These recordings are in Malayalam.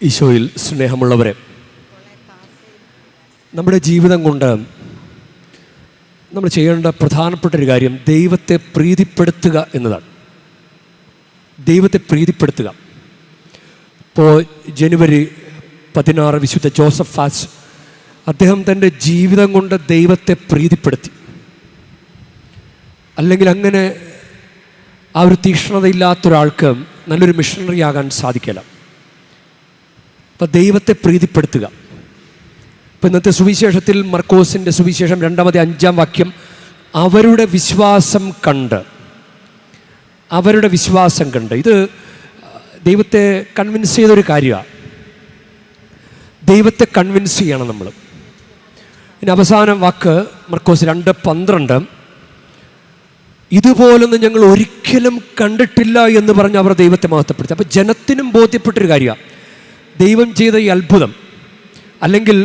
ഈശോയിൽ സ്നേഹമുള്ളവരെ, നമ്മുടെ ജീവിതം കൊണ്ട് നമ്മൾ ചെയ്യേണ്ട പ്രധാനപ്പെട്ട ഒരു കാര്യം ദൈവത്തെ പ്രീതിപ്പെടുത്തുക എന്നതാണ്. ദൈവത്തെ പ്രീതിപ്പെടുത്തുക. ഇപ്പോൾ ജനുവരി 16 വിശുദ്ധ ജോസഫ് ഫാസ് അദ്ദേഹം തൻ്റെ ജീവിതം കൊണ്ട് ദൈവത്തെ പ്രീതിപ്പെടുത്തി. അല്ലെങ്കിൽ അങ്ങനെ ആ ഒരു തീക്ഷ്ണതയില്ലാത്തൊരാൾക്ക് നല്ലൊരു മിഷണറി ആകാൻ സാധിക്കില്ല. അപ്പം ദൈവത്തെ പ്രീതിപ്പെടുത്തുക. ഇപ്പം ഇന്നത്തെ സുവിശേഷത്തിൽ മർക്കോസിൻ്റെ സുവിശേഷം 2-5 വാക്യം, അവരുടെ വിശ്വാസം കണ്ട് ഇത് ദൈവത്തെ കൺവിൻസ് ചെയ്തൊരു കാര്യമാണ്. ദൈവത്തെ കൺവിൻസ് ചെയ്യണം നമ്മൾ. ഇനി അവസാന വാക്ക് മർക്കോസ് 2:12, ഇതുപോലൊന്നും ഞങ്ങൾ ഒരിക്കലും കണ്ടിട്ടില്ല എന്ന് പറഞ്ഞ് അവർ ദൈവത്തെ മഹത്വപ്പെടുത്തി. അപ്പോൾ ജനത്തിനും ബോധ്യപ്പെട്ടൊരു കാര്യമാണ് ദൈവം ചെയ്ത ഈ അത്ഭുതം. അല്ലെങ്കിൽ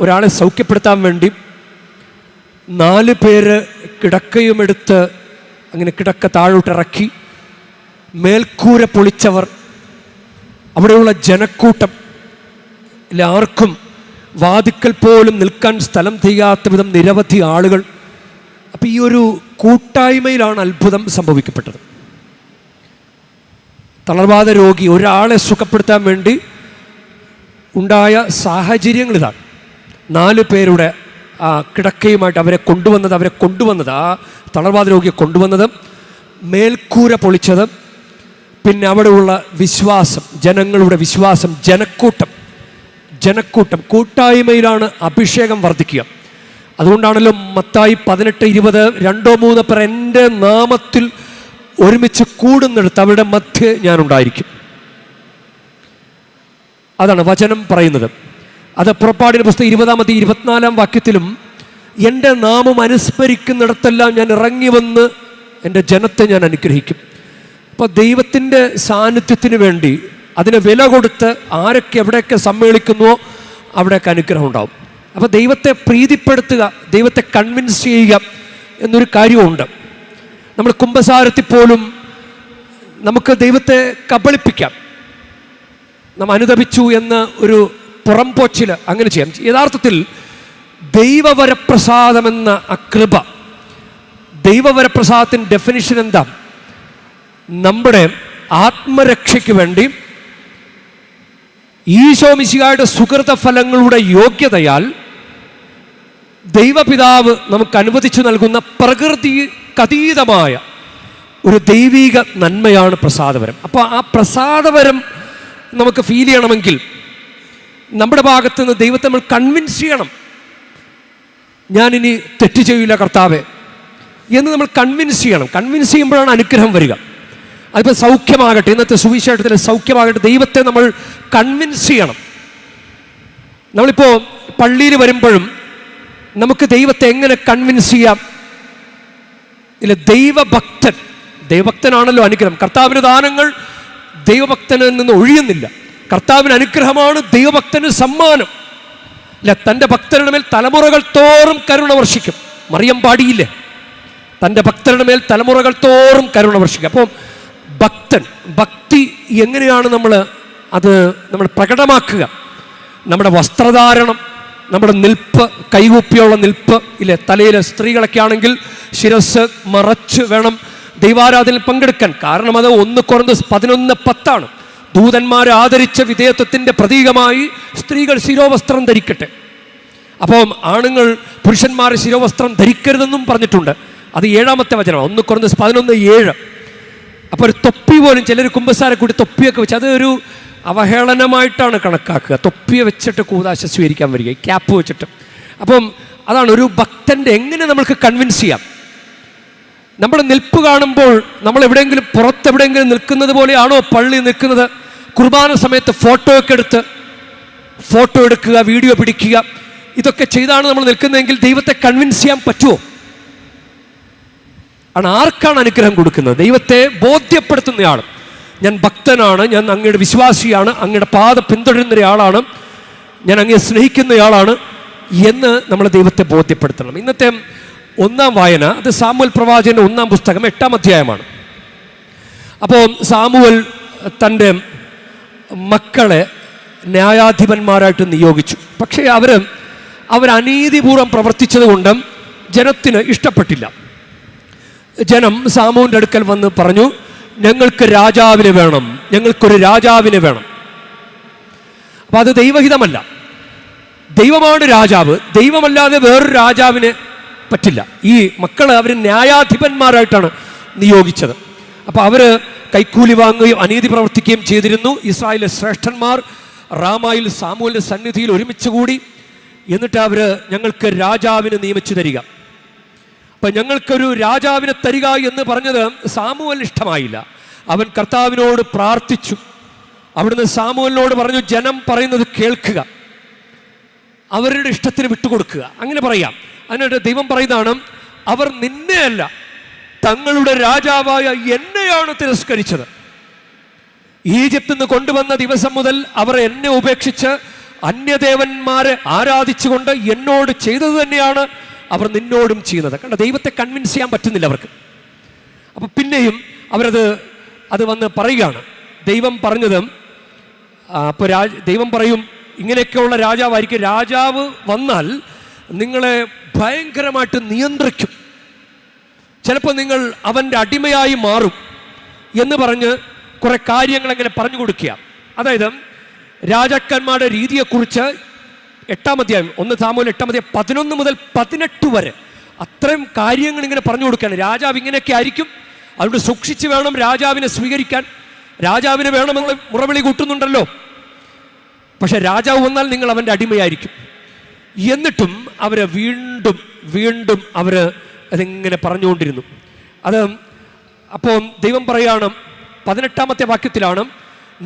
ഒരാളെ സൗഖ്യപ്പെടുത്താൻ വേണ്ടി 4 പേര് കിടക്കയുമെടുത്ത് അങ്ങനെ കിടക്ക താഴോട്ടിറക്കി, മേൽക്കൂര പൊളിച്ചവർ, അവിടെയുള്ള ജനക്കൂട്ടം, ആർക്കും വാതിക്കൽ പോലും നിൽക്കാൻ സ്ഥലം ചെയ്യാത്ത വിധം നിരവധി ആളുകൾ. അപ്പം ഈ ഒരു കൂട്ടായ്മയിലാണ് അത്ഭുതം സംഭവിക്കപ്പെട്ടത്. തളർവാദ രോഗി ഒരാളെ സുഖപ്പെടുത്താൻ വേണ്ടി ഉണ്ടായ സാഹചര്യങ്ങളിതാണ് 4 പേരുടെ ആ കിടക്കയുമായിട്ട് അവരെ കൊണ്ടുവന്നത് ആ തളർവാദ രോഗിയെ കൊണ്ടുവന്നത്, മേൽക്കൂര പൊളിച്ചത്, പിന്നെ അവിടെയുള്ള വിശ്വാസം, ജനങ്ങളുടെ വിശ്വാസം, ജനക്കൂട്ടം കൂട്ടായ്മയിലാണ് അഭിഷേകം വർദ്ധിക്കുക. അതുകൊണ്ടാണല്ലോ മത്തായി 18:20, 2-3 പേർ എൻ്റെ നാമത്തിൽ ഒരുമിച്ച് കൂടുന്നിടത്ത് അവരുടെ മധ്യേ ഞാനുണ്ടായിരിക്കും. അതാണ് വചനം പറയുന്നത്. അത് പുറപ്പാടിൻ്റെ പുസ്തകം 20-24 വാക്യത്തിലും, എൻ്റെ നാമം അനുസ്മരിക്കുന്നിടത്തെല്ലാം ഞാൻ ഇറങ്ങി വന്ന് എൻ്റെ ജനത്തെ ഞാൻ അനുഗ്രഹിക്കും. അപ്പോൾ ദൈവത്തിൻ്റെ സാന്നിധ്യത്തിന് വേണ്ടി അതിന് വില കൊടുത്ത് ആരൊക്കെ എവിടെയൊക്കെ സമ്മേളിക്കുന്നുവോ അവിടെയൊക്കെ അനുഗ്രഹം ഉണ്ടാവും. അപ്പോൾ ദൈവത്തെ പ്രീതിപ്പെടുത്തുക, ദൈവത്തെ കൺവിൻസ് ചെയ്യുക എന്നൊരു കാര്യമുണ്ട്. നമ്മൾ കുമ്പസാരത്തിൽ പോലും നമുക്ക് ദൈവത്തെ കബളിപ്പിക്കാം. നാം അനുദപിച്ചു എന്ന് ഒരു പുറംപോച്ചിൽ അങ്ങനെ ചെയ്യാം. യഥാർത്ഥത്തിൽ ദൈവവരപ്രസാദമെന്ന അകൃപ, ദൈവവരപ്രസാദത്തിൻ്റെ ഡെഫിനിഷൻ എന്താ? നമ്മുടെ ആത്മരക്ഷയ്ക്ക് വേണ്ടി ഈശോ മിശിഹായുടെ സുകൃത ഫലങ്ങളുടെ യോഗ്യതയാൽ ദൈവപിതാവ് നമുക്ക് അനുവദിച്ചു നൽകുന്ന പ്രകൃതിക്കതീതമായ ഒരു ദൈവിക നന്മയാണ് പ്രസാദവരം. അപ്പോൾ ആ പ്രസാദവരം നമുക്ക് ഫീൽ ചെയ്യണമെങ്കിൽ നമ്മുടെ ഭാഗത്ത് നിന്ന് ദൈവത്തെ നമ്മൾ കൺവിൻസ് ചെയ്യണം. ഞാനിനി തെറ്റ് ചെയ്യില്ല കർത്താവേ എന്ന് നമ്മൾ കൺവിൻസ് ചെയ്യണം. കൺവിൻസ് ചെയ്യുമ്പോഴാണ് അനുഗ്രഹം വരിക. അതിപ്പോൾ സൗഖ്യമാകട്ടെ, ഇന്നത്തെ സുവിശേഷത്തിലെ സൗഖ്യമാകട്ടെ, ദൈവത്തെ നമ്മൾ കൺവിൻസ് ചെയ്യണം. നമ്മളിപ്പോൾ പള്ളിയിൽ വരുമ്പോഴും നമുക്ക് ദൈവത്തെ എങ്ങനെ കൺവിൻസ് ചെയ്യാം? ഇല്ല, ദൈവഭക്തനാണല്ലോ അനുഗ്രഹം. കർത്താവിൻ്റെ ദാനങ്ങൾ ദൈവഭക്തനിൽ നിന്ന് ഒഴിയുന്നില്ല. കർത്താവിന് അനുഗ്രഹമാണ് ദൈവഭക്തന് സമ്മാനം. ഇല്ല, തൻ്റെ ഭക്തരുടെ മേൽ തലമുറകൾ തോറും കരുണ വർഷിക്കും. മറിയം പാടിയില്ലേ, തൻ്റെ ഭക്തരുടെ മേൽ തലമുറകൾ തോറും കരുണ വർഷിക്കും. അപ്പോൾ ഭക്തി എങ്ങനെയാണ് നമ്മൾ പ്രകടമാക്കുക? നമ്മുടെ വസ്ത്രധാരണം, നമ്മുടെ നിൽപ്പ്, കൈകൂപ്പിയുള്ള നിൽപ്പ് ഇല്ലേ. തലയിലെ സ്ത്രീകളൊക്കെ ആണെങ്കിൽ ശിരസ് മറച്ച് വേണം ദൈവാരാധനയിൽ പങ്കെടുക്കാൻ. കാരണം അത് 1 കൊരിന്ത്യർ 11:10 ദൂതന്മാരെ ആദരിച്ച വിധേയത്വത്തിൻ്റെ പ്രതീകമായി സ്ത്രീകൾ ശിരോവസ്ത്രം ധരിക്കട്ടെ. അപ്പം ആണുങ്ങൾ പുരുഷന്മാരെ ശിരോവസ്ത്രം ധരിക്കരുതെന്നും പറഞ്ഞിട്ടുണ്ട്. അത് 7-ാമത്തെ വചനമാണ്, 1 കൊരിന്ത്യർ 11:7. അപ്പോൾ ഒരു തൊപ്പി പോലും ചിലർ കുമ്പസാരെ കൂടി തൊപ്പിയൊക്കെ വെച്ച് അതൊരു അവഹേളനമായിട്ടാണ് കണക്കാക്കുക. തൊപ്പിയെ വെച്ചിട്ട് കൂദാശ സ്വീകരിക്കാൻ വരിക, ഈ ക്യാപ്പ് വെച്ചിട്ട്. അപ്പം അതാണ് ഒരു ഭക്തൻ്റെ എങ്ങനെ നമ്മൾക്ക് കൺവിൻസ് ചെയ്യാം. നമ്മുടെ നിൽപ്പ് കാണുമ്പോൾ നമ്മൾ എവിടെയെങ്കിലും പുറത്തെവിടെയെങ്കിലും നിൽക്കുന്നത് പോലെയാണോ പള്ളി നിൽക്കുന്നത്? കുർബാന സമയത്ത് ഫോട്ടോ എടുക്കുക, വീഡിയോ പിടിക്കുക, ഇതൊക്കെ ചെയ്താണ് നമ്മൾ നിൽക്കുന്നതെങ്കിൽ ദൈവത്തെ കൺവിൻസ് ചെയ്യാൻ പറ്റുമോ? ആർക്കാണ് അനുഗ്രഹം കൊടുക്കുന്നത്? ദൈവത്തെ ബോധ്യപ്പെടുത്തുന്നയാൾ. ഞാൻ ഭക്തനാണ്, ഞാൻ അങ്ങയുടെ വിശ്വാസിയാണ്, അങ്ങയുടെ പാത പിന്തുടരുന്നയാളാണ്, ഞാൻ അങ്ങയെ സ്നേഹിക്കുന്നയാളാണ് എന്ന് നമ്മൾ ദൈവത്തെ ബോധ്യപ്പെടുത്തണം. ഇന്നത്തെ 1-ാം വായന അത് സാമുവൽ പ്രവാചകന്റെ 1-ാം പുസ്തകം 8-ാം അധ്യായമാണ്. അപ്പോൾ സാമുവൽ തൻ്റെ മക്കളെ ന്യായാധിപന്മാരായിട്ട് നിയോഗിച്ചു. പക്ഷേ അവർ അനീതിപൂർവ്വം പ്രവർത്തിച്ചത് കൊണ്ട് ജനത്തിന് ഇഷ്ടപ്പെട്ടില്ല. ജനം സാമുവേലിന്റെ അടുക്കൽ വന്ന് പറഞ്ഞു, ഞങ്ങൾക്ക് രാജാവിനെ വേണം, ഞങ്ങൾക്കൊരു രാജാവിനെ വേണം. അപ്പം അത് ദൈവഹിതമല്ല. ദൈവമാണ് രാജാവ്, ദൈവമല്ലാതെ വേറൊരു രാജാവിനെ പറ്റില്ല. ഈ മക്കൾ അവർ ന്യായാധിപന്മാരായിട്ടാണ് നിയോഗിച്ചത്. അപ്പോൾ അവർ കൈക്കൂലി വാങ്ങുകയും അനീതി പ്രവർത്തിക്കുകയും ചെയ്തിരുന്നു. ഇസ്രായേലിലെ ശ്രേഷ്ഠന്മാർ റാമായിൽ സാമുവേലിന്റെ സന്നിധിയിൽ ഒരുമിച്ച് കൂടി. എന്നിട്ട് അവർ ഞങ്ങൾക്ക് രാജാവിനെ നിയമിച്ചു തരിക, അപ്പം ഞങ്ങൾക്കൊരു രാജാവിനെ തരിക എന്ന് പറഞ്ഞത് സാമുവേലിന് ഇഷ്ടമായില്ല. അവൻ കർത്താവിനോട് പ്രാർത്ഥിച്ചു. അവിടുന്ന് സാമുവേലിനോട് പറഞ്ഞു, ജനം പറയുന്നത് കേൾക്കുക, അവരുടെ ഇഷ്ടത്തിന് വിട്ടുകൊടുക്കുക, അങ്ങനെ പറയാം. അതിനായിട്ട് ദൈവം പറയുന്നതാണ്, അവർ നിന്നെയല്ല തങ്ങളുടെ രാജാവായ എന്നെയാണ് തിരസ്കരിച്ചത്. ഈജിപ്തിൽ നിന്ന് കൊണ്ടുവന്ന ദിവസം മുതൽ അവർ എന്നെ ഉപേക്ഷിച്ച് അന്യദേവന്മാരെ ആരാധിച്ചുകൊണ്ട് എന്നോട് ചെയ്തത് തന്നെയാണ് അവർ നിന്നോടും ചെയ്യുന്നത്. കണ്ട, ദൈവത്തെ കൺവിൻസ് ചെയ്യാൻ പറ്റുന്നില്ല അവർക്ക്. അപ്പം പിന്നെയും അത് വന്ന് പറയുകയാണ്. ദൈവം പറഞ്ഞത്, അപ്പോൾ ദൈവം പറയും, ഇങ്ങനെയൊക്കെയുള്ള രാജാവായിരിക്കും. രാജാവ് വന്നാൽ നിങ്ങളെ ഭയങ്കരമായിട്ട് നിയന്ത്രിക്കും, ചിലപ്പോൾ നിങ്ങൾ അവൻ്റെ അടിമയായി മാറും എന്ന് പറഞ്ഞ് കുറെ കാര്യങ്ങൾ എങ്ങനെ പറഞ്ഞു കൊടുക്കുക. അതായത് രാജാക്കന്മാരുടെ രീതിയെക്കുറിച്ച് 8-ാം അധ്യായം 1 സാമുവേൽ 8-ാം അധ്യായം 11 മുതൽ 18 വരെ അത്രയും കാര്യങ്ങൾ ഇങ്ങനെ പറഞ്ഞു കൊടുക്കുകയാണ്. രാജാവ് ഇങ്ങനെയൊക്കെ ആയിരിക്കും, അതുകൊണ്ട് സൂക്ഷിച്ച് വേണം രാജാവിനെ സ്വീകരിക്കാൻ. രാജാവിനെ വേണമെന്ന് മുറവിളി കൂട്ടുന്നുണ്ടല്ലോ, പക്ഷെ രാജാവ് വന്നാൽ നിങ്ങൾ അവൻ്റെ അടിമയായിരിക്കും. എന്നിട്ടും അവർ വീണ്ടും വീണ്ടും അതിങ്ങനെ പറഞ്ഞുകൊണ്ടിരുന്നു. അപ്പോൾ ദൈവം പറയുകയാണ് 18-ാമത്തെ വാക്യത്തിലാണ്,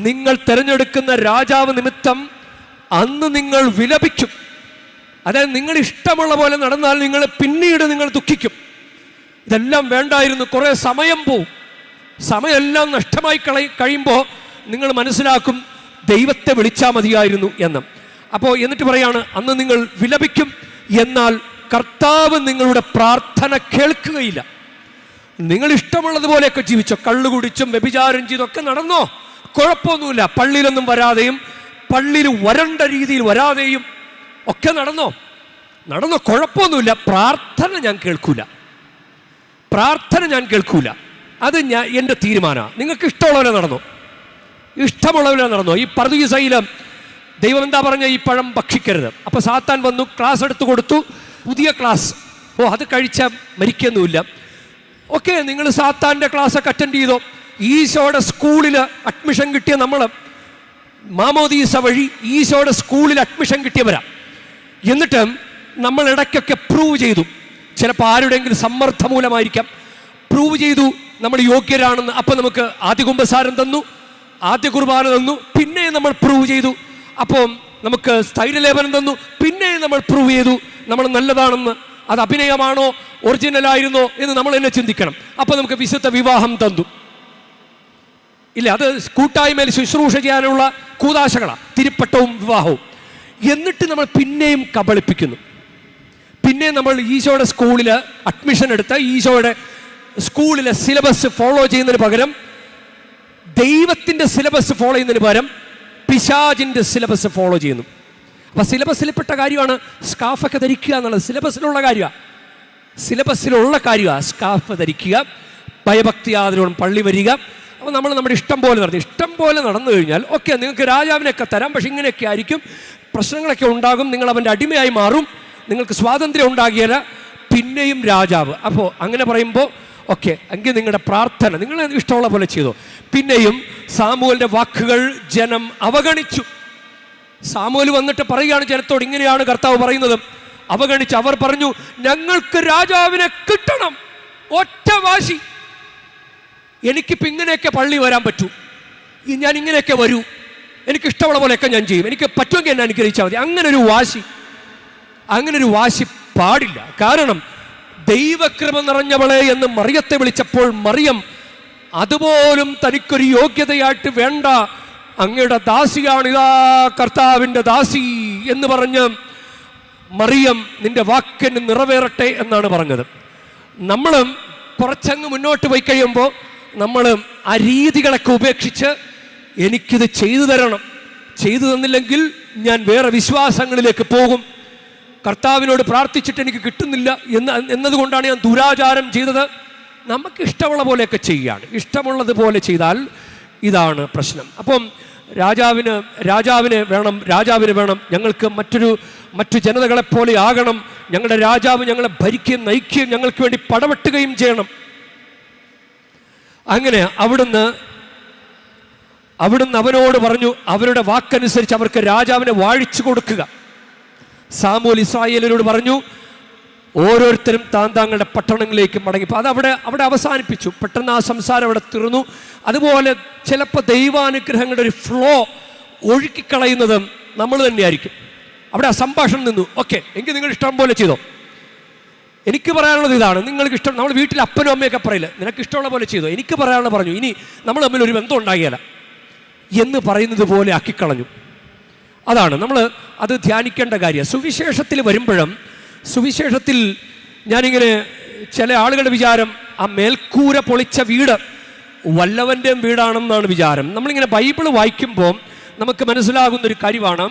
നിങ്ങൾ തിരഞ്ഞെടുക്കുന്ന രാജാവ് നിമിത്തം അന്ന് നിങ്ങൾ വിലപിക്കും. അതായത് നിങ്ങൾ ഇഷ്ടമുള്ള പോലെ നടന്നാൽ പിന്നീട് നിങ്ങൾ ദുഃഖിക്കും. ഇതെല്ലാം വേണ്ടായിരുന്നു, കുറേ സമയം പോവും, സമയമെല്ലാം നഷ്ടമായി കഴിയുമ്പോൾ നിങ്ങൾ മനസ്സിലാക്കും ദൈവത്തെ വിളിച്ചാൽ മതിയായിരുന്നു എന്ന്. അപ്പോൾ എന്നിട്ട് പറയാണ്, അന്ന് നിങ്ങൾ വിലപിക്കും, എന്നാൽ കർത്താവ് നിങ്ങളുടെ പ്രാർത്ഥന കേൾക്കുകയില്ല. നിങ്ങൾ ഇഷ്ടമുള്ളതുപോലെയൊക്കെ ജീവിച്ചോ, കള്ളു കുടിച്ചും വ്യഭിചാരം ചെയ്തൊക്കെ നടന്നോ, കുഴപ്പമൊന്നുമില്ല. പള്ളിയിലൊന്നും വരാതെയും പള്ളിയിൽ വരണ്ട രീതിയിൽ വരാതെയും ഒക്കെ നടന്നോ, കുഴപ്പമൊന്നുമില്ല. പ്രാർത്ഥന ഞാൻ കേൾക്കൂല. അത് എൻ്റെ തീരുമാനമാണ്. നിങ്ങൾക്ക് ഇഷ്ടമുള്ളവരെ നടന്നോ. ഈ പർദീസയിലും ദൈവം എന്താ പറഞ്ഞ, ഈ പഴം ഭക്ഷിക്കരുത്. അപ്പോൾ സാത്താൻ വന്നു, ക്ലാസ് എടുത്തു കൊടുത്തു, പുതിയ ക്ലാസ്. അത് കഴിച്ചാൽ മരിക്കൊന്നുമില്ല. ഓക്കെ, നിങ്ങൾ സാത്താൻ്റെ ക്ലാസ്സൊക്കെ അറ്റൻഡ് ചെയ്തോ. ഈശോയുടെ സ്കൂളിൽ അഡ്മിഷൻ കിട്ടിയ നമ്മൾ മാമോദീസ വഴി ഈശോയുടെ സ്കൂളിൽ അഡ്മിഷൻ കിട്ടിയവരാ. എന്നിട്ട് നമ്മൾ ഇടയ്ക്കൊക്കെ പ്രൂവ് ചെയ്തു, ചിലപ്പോൾ ആരുടെയെങ്കിലും സമ്മർദ്ദം മൂലമായിരിക്കാം, പ്രൂവ് ചെയ്തു നമ്മൾ യോഗ്യരാണെന്ന്. അപ്പം നമുക്ക് ആദ്യ കുമ്പസാരം തന്നു, ആദ്യ കുർബാന തന്നു, പിന്നെയും നമ്മൾ പ്രൂവ് ചെയ്തു. അപ്പോൾ നമുക്ക് സ്ഥൈര്യലേപനം തന്നു, പിന്നെയും നമ്മൾ പ്രൂവ് ചെയ്തു നമ്മൾ നല്ലതാണെന്ന്. അത് അഭിനയമാണോ ഒറിജിനലായിരുന്നോ എന്ന് നമ്മൾ തന്നെ ചിന്തിക്കണം. അപ്പോൾ നമുക്ക് വിശുദ്ധ വിവാഹം തന്നു. ഇല്ല, അത് കൂട്ടായ്മയിൽ ശുശ്രൂഷ ചെയ്യാനുള്ള കൂതാശകളാണ്, തിരുപ്പട്ടവും വിവാഹവും. എന്നിട്ട് നമ്മൾ പിന്നെയും കബളിപ്പിക്കുന്നു. പിന്നെ നമ്മൾ ഈശോയുടെ സ്കൂളിൽ അഡ്മിഷൻ എടുത്ത് ഈശോയുടെ സ്കൂളിലെ സിലബസ് ഫോളോ ചെയ്യുന്നതിന് പകരം, ദൈവത്തിൻ്റെ സിലബസ് ഫോളോ ചെയ്യുന്നതിന് പകരം പിശാചിൻ്റെ സിലബസ് ഫോളോ ചെയ്യുന്നു. അപ്പം സിലബസിൽപ്പെട്ട കാര്യമാണ് സ്കാഫൊക്കെ ധരിക്കുക എന്നുള്ളത്. സിലബസിലുള്ള കാര്യമാണ് സ്കാഫ് ധരിക്കുക, ഭയഭക്തിയാദരോടും പള്ളി വരിക. അപ്പോൾ നമ്മൾ നമ്മുടെ ഇഷ്ടം പോലെ നടന്നു കഴിഞ്ഞാൽ ഓക്കെ, നിങ്ങൾക്ക് രാജാവിനെയൊക്കെ തരാം, പക്ഷെ ഇങ്ങനെയൊക്കെ ആയിരിക്കും, പ്രശ്നങ്ങളൊക്കെ ഉണ്ടാകും, നിങ്ങൾ അവൻ്റെ അടിമയായി മാറും, നിങ്ങൾക്ക് സ്വാതന്ത്ര്യം ഉണ്ടാകിയല്ല, പിന്നെയും രാജാവ്. അപ്പോൾ അങ്ങനെ പറയുമ്പോൾ ഓക്കെ, എങ്കിൽ നിങ്ങളുടെ പ്രാർത്ഥന നിങ്ങൾ ഇഷ്ടമുള്ള പോലെ ചെയ്തു. പിന്നെയും സാമുവേലിൻ്റെ വാക്കുകൾ ജനം അവഗണിച്ചു. സാമുവേൽ വന്നിട്ട് പറയുകയാണ് ജനത്തോട്, ഇങ്ങനെയാണ് കർത്താവ് പറയുന്നത്. അവഗണിച്ച് അവർ പറഞ്ഞു, ഞങ്ങൾക്ക് രാജാവിനെ കിട്ടണം, ഒറ്റ വാശി. എനിക്കിപ്പോൾ ഇങ്ങനെയൊക്കെ പള്ളി വരാൻ പറ്റൂ, ഞാൻ ഇങ്ങനെയൊക്കെ വരൂ, എനിക്കിഷ്ടമുള്ള പോലെയൊക്കെ ഞാൻ ചെയ്യും, എനിക്ക് പറ്റുമെങ്കിൽ എന്നെ അനുഗ്രഹിച്ചാൽ മതി. അങ്ങനൊരു വാശി പാടില്ല. കാരണം ദൈവകൃപ നിറഞ്ഞവളെ എന്ന് മറിയത്തെ വിളിച്ചപ്പോൾ മറിയം അതുപോലും തനിക്കൊരു യോഗ്യതയായിട്ട് വേണ്ട, അങ്ങയുടെ ദാസിയാണ്, ഇതാ കർത്താവിൻ്റെ ദാസി എന്ന് പറഞ്ഞ് മറിയം നിന്റെ വാക്കിന് നിറവേറട്ടെ എന്നാണ് പറഞ്ഞത്. നമ്മൾ കുറച്ചങ്ങ് മുന്നോട്ട് പോയി കഴിയുമ്പോൾ നമ്മൾ ആ രീതികളൊക്കെ ഉപേക്ഷിച്ച് എനിക്കിത് ചെയ്തു തരണം, ചെയ്തു തന്നില്ലെങ്കിൽ ഞാൻ വേറെ വിശ്വാസങ്ങളിലേക്ക് പോകും, കർത്താവിനോട് പ്രാർത്ഥിച്ചിട്ട് എനിക്ക് കിട്ടുന്നില്ല എന്നതുകൊണ്ടാണ് ഞാൻ ദുരാചാരം ചെയ്തത്. നമുക്ക് ഇഷ്ടമുള്ള പോലെയൊക്കെ ചെയ്യുകയാണ്. ഇഷ്ടമുള്ളതുപോലെ ചെയ്താൽ ഇതാണ് പ്രശ്നം. അപ്പം രാജാവിന് വേണം, ഞങ്ങൾക്ക് മറ്റു ജനതകളെപ്പോലെ ആകണം, ഞങ്ങളുടെ രാജാവ് ഞങ്ങളെ ഭരിക്കുകയും നയിക്കുകയും ഞങ്ങൾക്ക് വേണ്ടി പടവെട്ടുകയും ചെയ്യണം. അങ്ങനെ അവിടുന്ന് അവനോട് പറഞ്ഞു, അവരുടെ വാക്കനുസരിച്ച് അവർക്ക് രാജാവിനെ വാഴിച്ചു കൊടുക്കുക. സാമുവേൽ ഇസ്രായേലിനോട് പറഞ്ഞു, ഓരോരുത്തരും താങ്കളുടെ പട്ടണങ്ങളിലേക്ക് മടങ്ങി. അത് അവിടെ അവസാനിപ്പിച്ചു. പെട്ടെന്ന് ആ സംസാരം അവിടെ തീർന്നു. അതുപോലെ ചിലപ്പോൾ ദൈവാനുഗ്രഹങ്ങളുടെ ഒരു ഫ്ലോ ഒഴുക്കിക്കളയുന്നത് നമ്മൾ തന്നെയായിരിക്കും. അവിടെ ആ സംഭാഷണം നിന്നു. ഓക്കെ, എങ്കിൽ നിങ്ങൾ ഇഷ്ടം പോലെ ചെയ്തോ. എനിക്ക് പറയാനുള്ളത് ഇതാണ്, നിങ്ങൾക്ക് ഇഷ്ടം, നമ്മൾ വീട്ടിൽ അപ്പനും അമ്മയൊക്കെ പറയില്ല, നിനക്ക് ഇഷ്ടമുള്ള പോലെ ചെയ്തോ. എനിക്ക് പറയാനുള്ളത് പറഞ്ഞു, ഇനി നമ്മൾ തമ്മിൽ ഒരു ബന്ധം ഉണ്ടാകില്ല എന്ന് പറയുന്നത് പോലെ ആക്കിക്കളഞ്ഞു. അതാണ് നമ്മൾ അത് ധ്യാനിക്കേണ്ട കാര്യം. സുവിശേഷത്തിൽ വരുമ്പോഴും, സുവിശേഷത്തിൽ ഞാനിങ്ങനെ ചില ആളുകളുടെ വിചാരം ആ മേൽക്കൂര പൊളിച്ച വീട് വല്ലവൻ്റെയും വീടാണെന്നാണ് വിചാരം. നമ്മളിങ്ങനെ ബൈബിൾ വായിക്കുമ്പോൾ നമുക്ക് മനസ്സിലാകുന്നൊരു കാര്യമാണ്,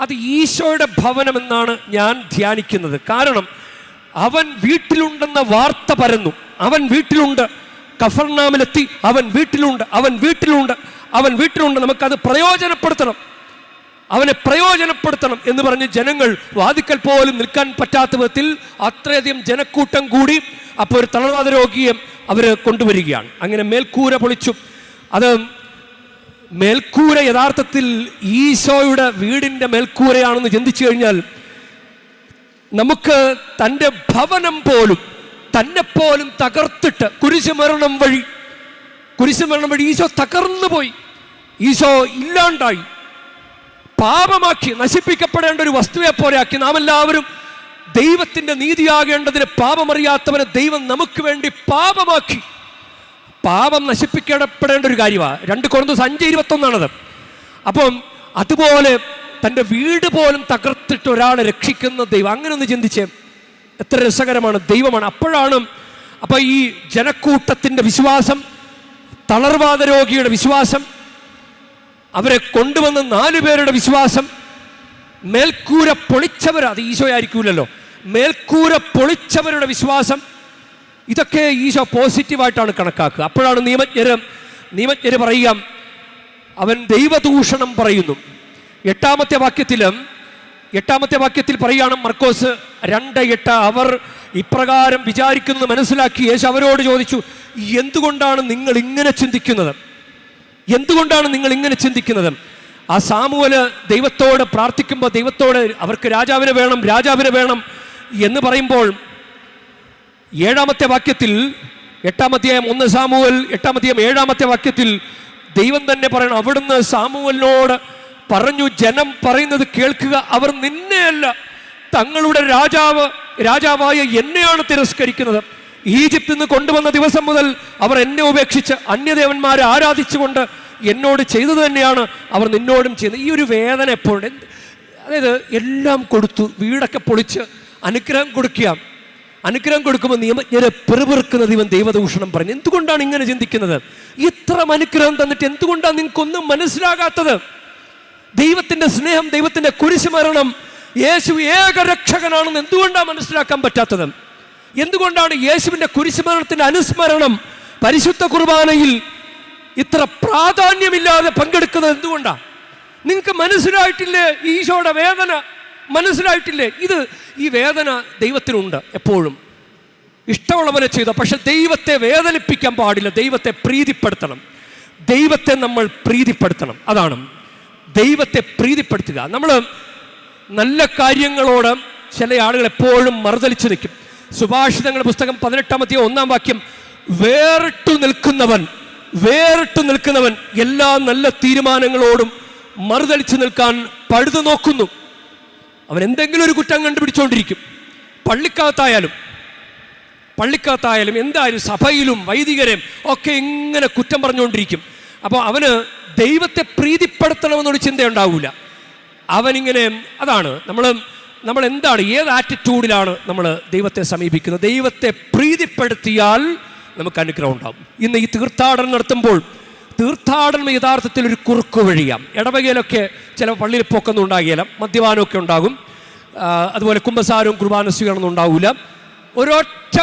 അത് ഈശോയുടെ ഭവനമെന്നാണ് ഞാൻ ധ്യാനിക്കുന്നത്. കാരണം അവൻ വീട്ടിലുണ്ടെന്ന വാർത്ത പരന്നു. അവൻ വീട്ടിലുണ്ട്, കഫർനാമിലെത്തി, അവൻ വീട്ടിലുണ്ട്, നമുക്കത് പ്രയോജനപ്പെടുത്തണം, അവനെ പ്രയോജനപ്പെടുത്തണം എന്ന് പറഞ്ഞ് ജനങ്ങൾ വാതിക്കൽ പോലും നിൽക്കാൻ പറ്റാത്ത വിധത്തിൽ അത്രയധികം ജനക്കൂട്ടം കൂടി. അപ്പോൾ ഒരു തളർവാദ രോഗിയെ അവർ കൊണ്ടുവരികയാണ്. അങ്ങനെ മേൽക്കൂര പൊളിച്ചു. അത് മേൽക്കൂര യഥാർത്ഥത്തിൽ ഈശോയുടെ വീടിൻ്റെ മേൽക്കൂരയാണെന്ന് ചിന്തിച്ചു കഴിഞ്ഞാൽ നമുക്ക് തൻ്റെ ഭവനം പോലും തന്നെപ്പോലും തകർത്തിട്ട് കുരിശുമരണം വഴി ഈശോ തകർന്നു പോയി, ഈശോ ഇല്ലാണ്ടായി, പാപമാക്കി, നശിപ്പിക്കപ്പെടേണ്ട ഒരു വസ്തുവെ പോലെ ആക്കി. നാം എല്ലാവരും ദൈവത്തിൻ്റെ നീതിയാകേണ്ടതിന് പാപമറിയാത്തവനെ ദൈവം നമുക്ക് വേണ്ടി പാപമാക്കി. പാപം നശിപ്പിക്കപ്പെടേണ്ട ഒരു കാര്യമാണ്. 2 കൊരിന്ത്യർ 5:21 അപ്പം അതുപോലെ തൻ്റെ വീട് പോലും തകർത്തിട്ട് ഒരാളെ രക്ഷിക്കുന്ന ദൈവം. അങ്ങനെ ഒന്ന് ചിന്തിച്ചേ, എത്ര രസകരമാണ്, ദൈവമാണ്. അപ്പോൾ ഈ ജനക്കൂട്ടത്തിൻ്റെ വിശ്വാസം, തളർവാദ രോഗിയുടെ വിശ്വാസം, അവരെ കൊണ്ടുവന്ന 4 പേരുടെ വിശ്വാസം, മേൽക്കൂര പൊളിച്ചവർ, അത് ഈശോ ആയിരിക്കൂലല്ലോ, മേൽക്കൂര പൊളിച്ചവരുടെ വിശ്വാസം, ഇതൊക്കെ ഈശോ പോസിറ്റീവായിട്ടാണ് കണക്കാക്കുക. അപ്പോഴാണ് നിയമജ്ഞര് പറയുക, അവൻ ദൈവദൂഷണം പറയുന്നു. 8ാമത്തെ വാക്യത്തിൽ പറയുകയാണ്, മർക്കോസ് 2:8, അവർ ഇപ്രകാരം വിചാരിക്കുന്നത് മനസ്സിലാക്കി യേശു അവരോട് ചോദിച്ചു, എന്തുകൊണ്ടാണ് നിങ്ങൾ ഇങ്ങനെ ചിന്തിക്കുന്നത്? ആ സാമുവേൽ ദൈവത്തോട് പ്രാർത്ഥിക്കുമ്പോൾ, ദൈവത്തോട് അവർക്ക് രാജാവിനെ വേണം എന്ന് പറയുമ്പോൾ 7ാമത്തെ വാക്യത്തിൽ, 8ാം അധ്യായം 1 സാമുവേൽ 8ാം അധ്യായം 7ാമത്തെ വാക്യത്തിൽ ദൈവം തന്നെ പറയണം, അവിടുന്ന് സാമുവേലിനോട് പറഞ്ഞു, ജനം പറയുന്നത് കേൾക്കുക, അവർ നിന്നെയല്ല തങ്ങളുടെ രാജാവായ എന്നെയാണ് തിരസ്കരിക്കുന്നത്. ഈജിപ്തിൽ നിന്ന് കൊണ്ടുവന്ന ദിവസം മുതൽ അവർ എന്നെ ഉപേക്ഷിച്ച് അന്യദേവന്മാരെ ആരാധിച്ചുകൊണ്ട് എന്നോട് ചെയ്തത് തന്നെയാണ് അവർ നിന്നോടും ചെയ്യുന്നത്. ഈ ഒരു വേദന എപ്പോഴും, അതായത് എല്ലാം കൊടുത്തു, വീടൊക്കെ പൊളിച്ച് അനുഗ്രഹം കൊടുക്കുമ്പോൾ നിയമജ്ഞരെ പിറുപിറുക്കുന്നത് ഇവൻ ദൈവദൂഷണം പറഞ്ഞു. എന്തുകൊണ്ടാണ് ഇങ്ങനെ ചിന്തിക്കുന്നത്? ഇത്ര അനുഗ്രഹം തന്നിട്ട് എന്തുകൊണ്ടാണ് നിങ്ങൾക്കൊന്നും മനസ്സിലാകാത്തത്? ദൈവത്തിൻ്റെ സ്നേഹം, ദൈവത്തിൻ്റെ കുരിശുമരണം, യേശു ഏകരക്ഷകനാണെന്ന് എന്തുകൊണ്ടാണ് മനസ്സിലാക്കാൻ പറ്റാത്തത്? എന്തുകൊണ്ടാണ് യേശുവിൻ്റെ കുരിശുമരണത്തിൻ്റെ അനുസ്മരണം പരിശുദ്ധ കുർബാനയിൽ ഇത്ര പ്രാധാന്യമില്ലാതെ പങ്കെടുക്കുന്നത്? എന്തുകൊണ്ടാണ്? നിങ്ങൾക്ക് മനസ്സിലായിട്ടില്ലേ ഈശോയുടെ വേദന? മനസ്സിലായിട്ടില്ലേ? ഈ വേദന ദൈവത്തിനുണ്ട് എപ്പോഴും. ഇഷ്ടമുള്ള പോലെ ചെയ്തോ, പക്ഷെ ദൈവത്തെ വേദനിപ്പിക്കാൻ പാടില്ല. ദൈവത്തെ പ്രീതിപ്പെടുത്തണം. ദൈവത്തെ നമ്മൾ പ്രീതിപ്പെടുത്തണം. അതാണ് ദൈവത്തെ പ്രീതിപ്പെടുത്തുക. നമ്മൾ നല്ല കാര്യങ്ങളോട് ചില ആളുകൾ എപ്പോഴും മറുതലിച്ചു നിൽക്കും. സുഭാഷിതങ്ങളുടെ പുസ്തകം 18ാം അധ്യായം 1-ാം വാക്യം, വേറിട്ടു നിൽക്കുന്നവൻ എല്ലാ നല്ല തീരുമാനങ്ങളോടും മറുതലിച്ചു നിൽക്കാൻ പഴുതു നോക്കുന്നു. അവൻ എന്തെങ്കിലും ഒരു കുറ്റം കണ്ടുപിടിച്ചുകൊണ്ടിരിക്കും. പള്ളിക്കകത്തായാലും എന്തായാലും സഭയിലും വൈദികരെയും ഒക്കെ ഇങ്ങനെ കുറ്റം പറഞ്ഞുകൊണ്ടിരിക്കും. അപ്പോൾ അവന് ദൈവത്തെ പ്രീതിപ്പെടുത്തണമെന്നൊരു ചിന്ത ഉണ്ടാവില്ല. അവനിങ്ങനെ, അതാണ് നമ്മൾ എന്താണ്, ഏത് ആറ്റിറ്റ്യൂഡിലാണ് നമ്മൾ ദൈവത്തെ സമീപിക്കുന്നത്? ദൈവത്തെ പ്രീതിപ്പെടുത്തിയാൽ നമുക്ക് അനുഗ്രഹം ഉണ്ടാവും. ഇന്ന് ഈ തീർത്ഥാടനം നടത്തുമ്പോൾ തീർത്ഥാടനം യഥാർത്ഥത്തിൽ ഒരു കുറുക്കു വഴിയാണ്. ഇടവകയിലൊക്കെ ചില പള്ളിയിൽ പോക്കൊന്നും ഉണ്ടാകില്ല, മദ്യപാനമൊക്കെ ഉണ്ടാകും, അതുപോലെ കുമ്പസാരവും കുർബാന സ്വീകരണമൊന്നും ഉണ്ടാവില്ല. ഒരൊറ്റ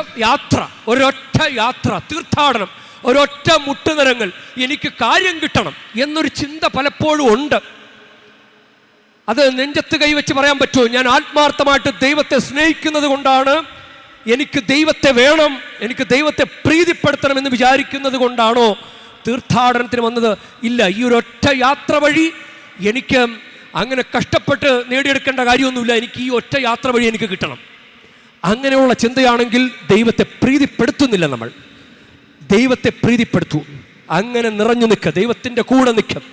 യാത്ര തീർത്ഥാടനം, ഒരൊറ്റ മുട്ടുനിരങ്ങൾ, എനിക്ക് കാര്യം കിട്ടണം എന്നൊരു ചിന്ത പലപ്പോഴും ഉണ്ട്. അത് നെഞ്ചത്ത് കൈവച്ച് പറയാൻ പറ്റുമോ? ഞാൻ ആത്മാർത്ഥമായിട്ട് ദൈവത്തെ സ്നേഹിക്കുന്നത് കൊണ്ടാണ്, എനിക്ക് ദൈവത്തെ വേണം, എനിക്ക് ദൈവത്തെ പ്രീതിപ്പെടുത്തണം എന്ന് വിചാരിക്കുന്നത് കൊണ്ടാണോ തീർത്ഥാടനത്തിന് വന്നത്? ഇല്ല. ഈ ഒരൊറ്റ യാത്ര വഴി എനിക്ക് അങ്ങനെ കഷ്ടപ്പെട്ട് നേടിയെടുക്കേണ്ട കാര്യമൊന്നുമില്ല, എനിക്ക് ഈ ഒറ്റ യാത്ര വഴി എനിക്ക് കിട്ടണം. അങ്ങനെയുള്ള ചിന്തയാണെങ്കിൽ ദൈവത്തെ പ്രീതിപ്പെടുത്തുന്നില്ല. നമ്മൾ ദൈവത്തെ പ്രീതിപ്പെടുത്തൂ. അങ്ങനെ നിറഞ്ഞു നിൽക്കുക, ദൈവത്തിൻ്റെ കൂടെ നിൽക്കും,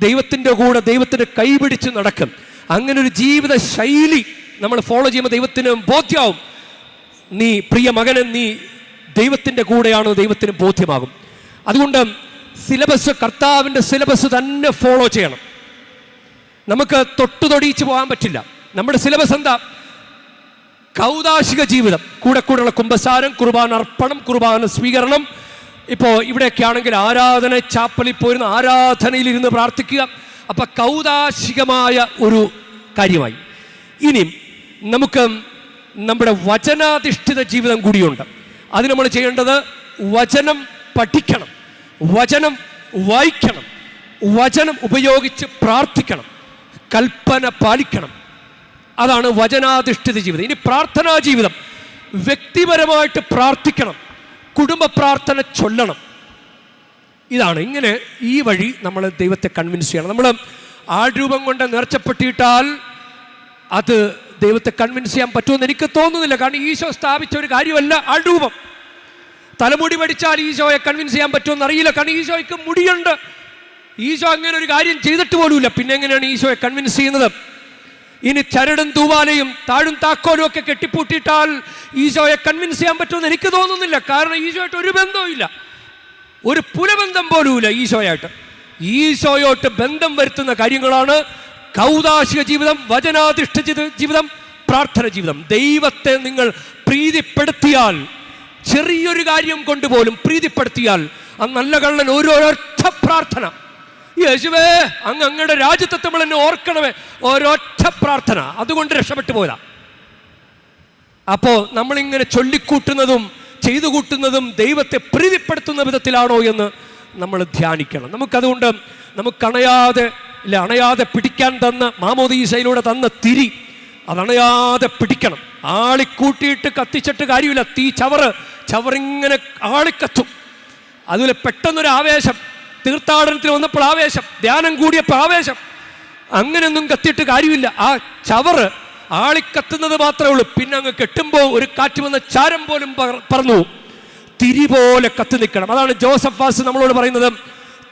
ദൈവത്തിൻ്റെ കൂടെ ദൈവത്തിൻ്റെ കൈപിടിച്ച് നടക്കും. അങ്ങനെ ഒരു ജീവിത ശൈലി നമ്മൾ ഫോളോ ചെയ്യുമ്പോൾ ദൈവത്തിന് ബോധ്യമാവും, നീ പ്രിയ മകനെ, നീ ദൈവത്തിൻ്റെ കൂടെയാണ്, ദൈവത്തിന് ബോധ്യമാകും. അതുകൊണ്ട് സിലബസ്, കർത്താവിൻ്റെ സിലബസ് തന്നെ ഫോളോ ചെയ്യണം. നമുക്ക് തൊടിയിച്ച് പോകാൻ പറ്റില്ല. നമ്മുടെ സിലബസ് എന്താ? കൗദാശിക ജീവിതം, കൂടെയുള്ള കുമ്പസാരം, കുർബാന അർപ്പണം, കുർബാന സ്വീകരണം. ഇപ്പോൾ ഇവിടെയൊക്കെ ആണെങ്കിൽ ആരാധന, ചാപ്പലിൽ പോയിരുന്ന ആരാധനയിലിരുന്ന് പ്രാർത്ഥിക്കുക. അപ്പം കൗദാശികമായ ഒരു കാര്യമായി. ഇനിയും നമുക്ക് നമ്മുടെ വചനാധിഷ്ഠിത ജീവിതം കൂടിയുണ്ട്. അത് നമ്മൾ ചെയ്യേണ്ടത് വചനം പഠിക്കണം, വചനം വായിക്കണം, വചനം ഉപയോഗിച്ച് പ്രാർത്ഥിക്കണം, കൽപ്പന പാലിക്കണം. അതാണ് വചനാധിഷ്ഠിത ജീവിതം. ഇനി പ്രാർത്ഥനാ ജീവിതം, വ്യക്തിപരമായിട്ട് പ്രാർത്ഥിക്കണം, കുടുംബ പ്രാർത്ഥന ചൊല്ലണം. ഇതാണ്. ഇങ്ങനെ ഈ വഴി നമ്മൾ ദൈവത്തെ കൺവിൻസ് ചെയ്യണം. നമ്മൾ ആൾരൂപം കൊണ്ട് നേർച്ചപ്പെട്ടിട്ടാൽ അത് ദൈവത്തെ കൺവിൻസ് ചെയ്യാൻ പറ്റുമെന്ന് എനിക്ക് തോന്നുന്നില്ല. കാരണം ഈശോ സ്ഥാപിച്ച ഒരു കാര്യമല്ല ആൾരൂപം. തലമുടി പഠിച്ചാൽ ഈശോയെ കൺവിൻസ് ചെയ്യാൻ പറ്റുമെന്ന് അറിയില്ല. കാരണം ഈശോയ്ക്ക് മുടിയുണ്ട്. ഈശോ അങ്ങനെ ഒരു കാര്യം ചെയ്തിട്ട് പോലുമില്ല. പിന്നെ എങ്ങനെയാണ് ഈശോയെ കൺവിൻസ് ചെയ്യുന്നത്? ഇനി ചരടും തൂവാലയും താഴും താക്കോലും ഒക്കെ കെട്ടിപ്പൂട്ടിയിട്ടാൽ ഈശോയെ കൺവിൻസ് ചെയ്യാൻ പറ്റുമെന്ന് എനിക്ക് തോന്നുന്നില്ല. കാരണം ഈശോയായിട്ട് ഒരു ബന്ധവുമില്ല, ഒരു പുലബന്ധം പോലുമില്ല ഈശോയായിട്ട്. ഈശോയോട്ട് ബന്ധം വരുത്തുന്ന കാര്യങ്ങളാണ് കൗദാശിക ജീവിതം, വചനാധിഷ്ഠിത ജീവിതം, പ്രാർത്ഥന ജീവിതം. ദൈവത്തെ നിങ്ങൾ പ്രീതിപ്പെടുത്തിയാൽ, ചെറിയൊരു കാര്യം കൊണ്ടുപോലും പ്രീതിപ്പെടുത്തിയാൽ, ആ നല്ല കള്ളൻ ഒരൊറ്റ പ്രാർത്ഥന, യേശുവേ അങ്ങയുടെ രാജ്യത്തെ നമ്മൾ എന്നെ ഓർക്കണമേ, ഒരൊറ്റ പ്രാർത്ഥന, അതുകൊണ്ട് രക്ഷപ്പെട്ടു പോയതാ. അപ്പോൾ നമ്മളിങ്ങനെ ചൊല്ലിക്കൂട്ടുന്നതും ചെയ്തു കൂട്ടുന്നതും ദൈവത്തെ പ്രീതിപ്പെടുത്തുന്ന വിധത്തിലാണോ എന്ന് നമ്മൾ ധ്യാനിക്കണം. നമുക്കതുകൊണ്ട് അണയാതെ പിടിക്കാൻ തന്ന മാമോദീസയിലൂടെ തന്ന തിരി, അതണയാതെ പിടിക്കണം. ആളിക്കൂട്ടിയിട്ട് കത്തിച്ചിട്ട് കാര്യമില്ല. ചവറിങ്ങനെ ആളിക്കത്തും. അതുപോലെ പെട്ടെന്നൊരു ആവേശം, തീർത്ഥാടനത്തിന് വന്നപ്പോൾ ആവേശം, ധ്യാനം കൂടിയപ്പോൾ ആവേശം, അങ്ങനെയൊന്നും കത്തിയിട്ട് കാര്യമില്ല. ആ ചവറ് ആളിക്കത്തുന്നത് മാത്രമേ ഉള്ളൂ. പിന്നെ അങ്ങ് കെട്ടുമ്പോൾ ഒരു കാറ്റ് വന്ന ചാരം പോലും പറന്നു, തിരി പോലെ കത്തി നിൽക്കണം. അതാണ് ജോസഫ് വാസ് നമ്മളോട് പറയുന്നത്.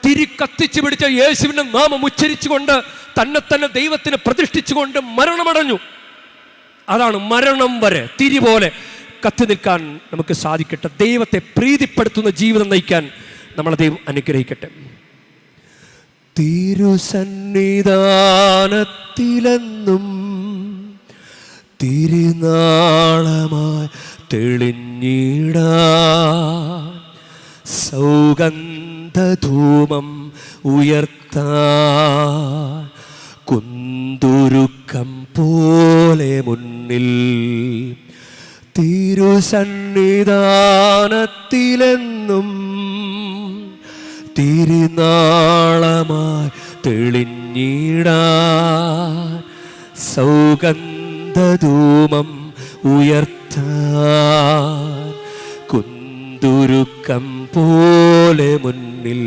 തിരി കത്തിച്ചു പിടിച്ച യേശുവിൻ്റെ നാമം ഉച്ചരിച്ചുകൊണ്ട് തന്നെ ദൈവത്തിന് പ്രതിഷ്ഠിച്ചുകൊണ്ട് മരണമടഞ്ഞു. അതാണ് മരണം വരെ തിരി പോലെ കത്തി നിൽക്കാൻ നമുക്ക് സാധിക്കട്ടെ. ദൈവത്തെ പ്രീതിപ്പെടുത്തുന്ന ജീവിതം നയിക്കാൻ നമ്മളെ ദൈവം അനുഗ്രഹിക്കട്ടെ. തിരുസന്നിധാനത്തിലെന്നും തിരുനാളമായി തെളിഞ്ഞിടാൻ സൗഗന്ധധൂമം ഉയർത്താൻ കുന്തുരുക്കം പോലെ മുന്നിൽ തിരുസന്നിധാനത്തിലെന്നും തിരുനാളമായി തെളിഞ്ഞിടാൻ സൗഗന്ധധൂമം ഉയർത്താൻ കുന്തുരുക്കം പോലെ മുന്നിൽ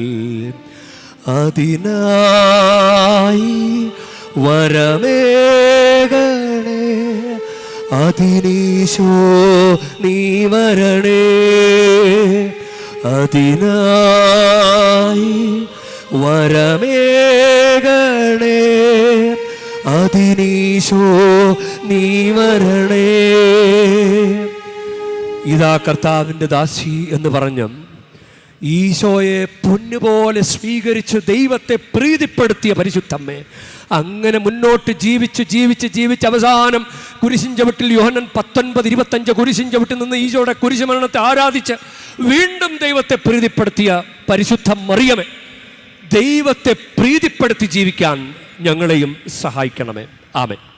അതിനായി വരമേകണേ അതിനീശോ നീ വരണേ അതിനായി വരമേകണേ അതിനീശോ നീ വരണേ. ഇതാ കർത്താവിൻ്റെ ദാസി എന്ന് പറഞ്ഞ് ഈശോയെ പൊന്നുപോലെ സ്വീകരിച്ച് ദൈവത്തെ പ്രീതിപ്പെടുത്തിയ പരിശുദ്ധമ്മേ, അങ്ങനെ മുന്നോട്ട് ജീവിച്ച് അവസാനം കുരിശിൻ ചവിട്ടിൽ യോഹന്നാൻ 19:25 കുരിശിൻ ചവിട്ടിൽ നിന്ന് ഈശോയുടെ കുരിശുമരണത്തെ ആരാധിച്ച് വീണ്ടും ദൈവത്തെ പ്രീതിപ്പെടുത്തിയ പരിശുദ്ധ മറിയമേ, ദൈവത്തെ പ്രീതിപ്പെടുത്തി ജീവിക്കാൻ ഞങ്ങളെയും സഹായിക്കണമേ. ആമേൻ.